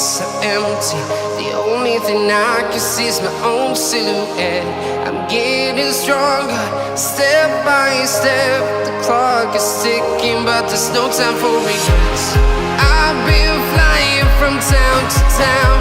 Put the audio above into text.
so empty. The only thing I can see is my own silhouette. I'm getting stronger, step by step. The clock is ticking, but there's no time for regrets. I've been flying from town to town,